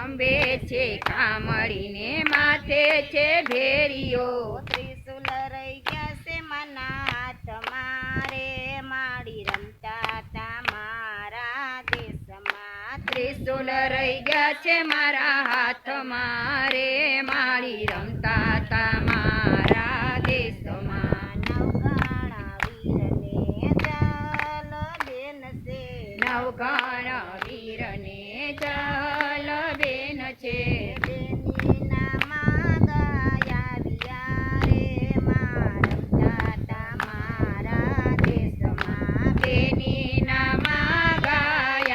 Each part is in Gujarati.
ખંભે છે કામળી ને માથે છે ભેરિયો ત્રિશુલ રહી ગયા છે માના હાથમાં રે માડી રમતા તા મારા દેશમાં ત્રિશુલ રહી ગયા છે મારા હાથમાં રે માળી રમતા તા મારા દેશમાં નવઘણા વીરને ચાલ બેન છે નવઘણ વીરને ચાલ બેન છે બેનીના માગા આવ્યા રે મારા તા મારા દેશમાં બેનીના માગા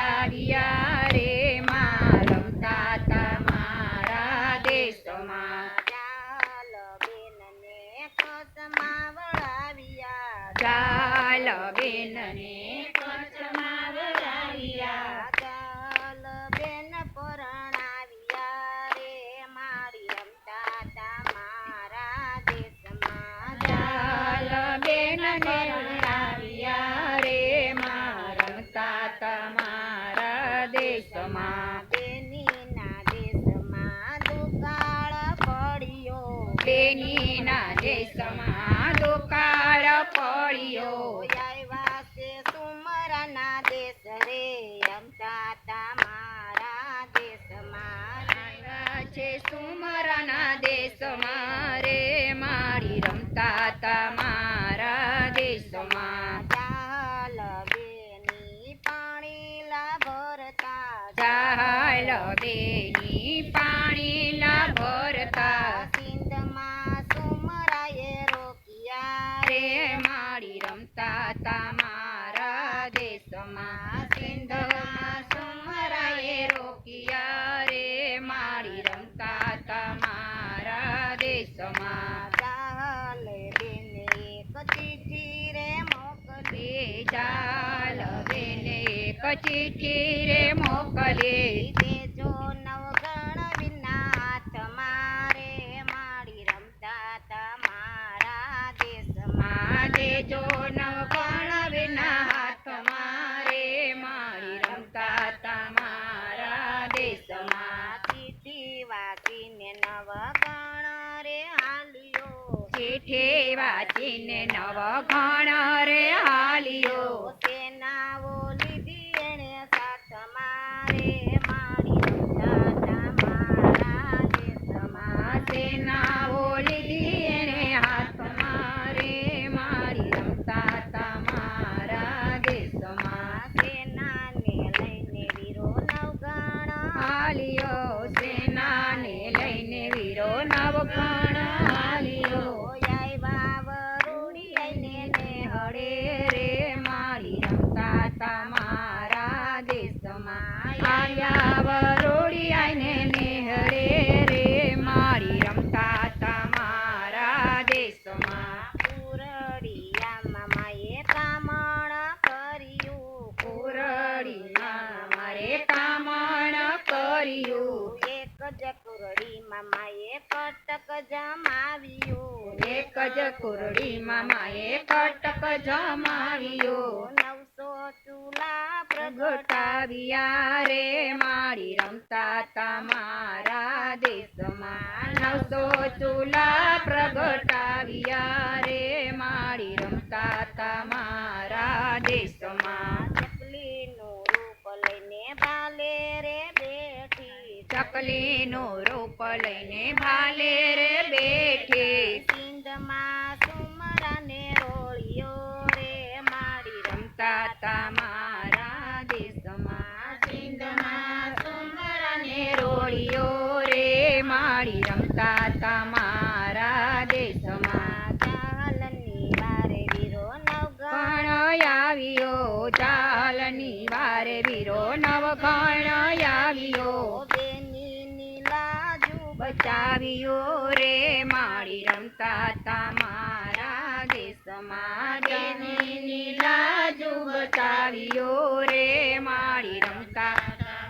આવ્યા રે માં રમતા તા મારા દેશમાં ચાલ બેનને કસમાં વળાવ્યા ચાલ બેનને કચ્છમાં વળાવ્યા ચાલ બેન પરણાવ્યા રે મારી રમતા તા મારા દેશમાં ચાલ બેનને વળાવ્યા રે માં રમતા તા મારા દેશમાં બેનીના દેશમાં દુકાળ પડ્યો બેનીના દેશમાં દુકાળ પડ્યો આવ્યા છે સુમરાના દેશ રે રમતા તા મારા દેશમાં આવ્યા છે સુમરાના દેશમાં રે મારી રમતા તા મારા દેશમાં ચાલ બેની પાણી લા ભરતા ચાલ બેની પાણીના ભરતા સિંધમાં સુમરાએ રોક્યા રે મારી રમતા તા મારા દેશમાં સિંધમાં સુમરાએ રોક્યા રે મારી રમતા તા મારા દેશમાં ચાલ બેને એક ચીઠી રે મોકલી ચાલ બેને એક ચીઠી રે મોકલે દેજો નવગણ વિના હાથમાં રે મારી રમતા તા મારા દેશમાં દેજો નવગણ વિના હાથમાં રે મારી રમતા તા મારા દેશમાં ચીઠી વાંચીને નવગણ રે હાલ્યો ચીઠી વાંચીને નવગણ રે હાલ્યો સેનાઓ લીધી એણે સાથમાં રે મારી રમતા તા મારા દેશમાં સેનાઓ લીધી એને હાથમાં રે મારી રમતા તા મારા દેશમાં સેનાને લઈને વીરો નવગણ હાલ્યો સેનાને લઈને વીરો નવગણ હાલ્યો આવ્યા વરુડી આઈને ને હળે રે મારી રમતા તા મારા દેશમાં આવ્યા વરોડી આઈને નેહળે રે મારી રમતા તા મારા દેશમાં પુરડિયામાં માએ કામણ કર્યું કુરડીમાં મારે કામણ કર્યું એક જ કુરડીમાં માએ કટક જમાવ્યું એક જ કુરડીમાં માએ કટક જમાવ્યો 900 ચૂલા પ્રગટાવ્યા રે મારી રમતા તા મારા દેશમાં 900 ચૂલા પ્રગટાવ્યા રે મારી રમતા તા મારા દેશમાં ચકલીનું રૂપ લઈને ભાલે રે બેઠી ચકલીનું રૂપ લઈને ભાલે રે બેઠી સિંધમાં સુમરાને રોળિયો રે મારી રમતા તા મારા દેશમાં સિંધમાં સુમરાને રોળિયો રે મારી રમતા તા મારા દેશમાં ચાલની વારે વીરો નવગણ ગણ આવ્યો ચાલની વારે વીરો નવગણ આવ્યો બેનીની લાજુ બચાવ્યો રે મારી રમતા તા મારા દેશમાં બેનીની લાજુ બચાવ્યો રે મારી રમતા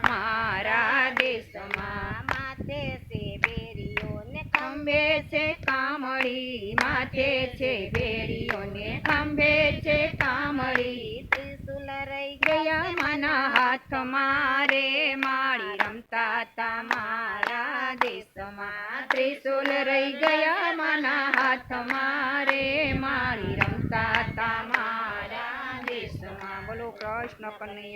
મારા દેશમાં માથે છે બેરીઓ ને ખંભે છે કામળી માથે છે બેડીઓને ખંભે છે કામળી ત્રિશુલ રહી ગયા મના હાથમાં રે મારી રમતા રમતા તા મારા દેશમાં ત્રિશુલ રહી ગયા માના હાથમાં રે માળી રમતા તા મારા દેશમાં. બોલો કૃષ્ણ કનૈયા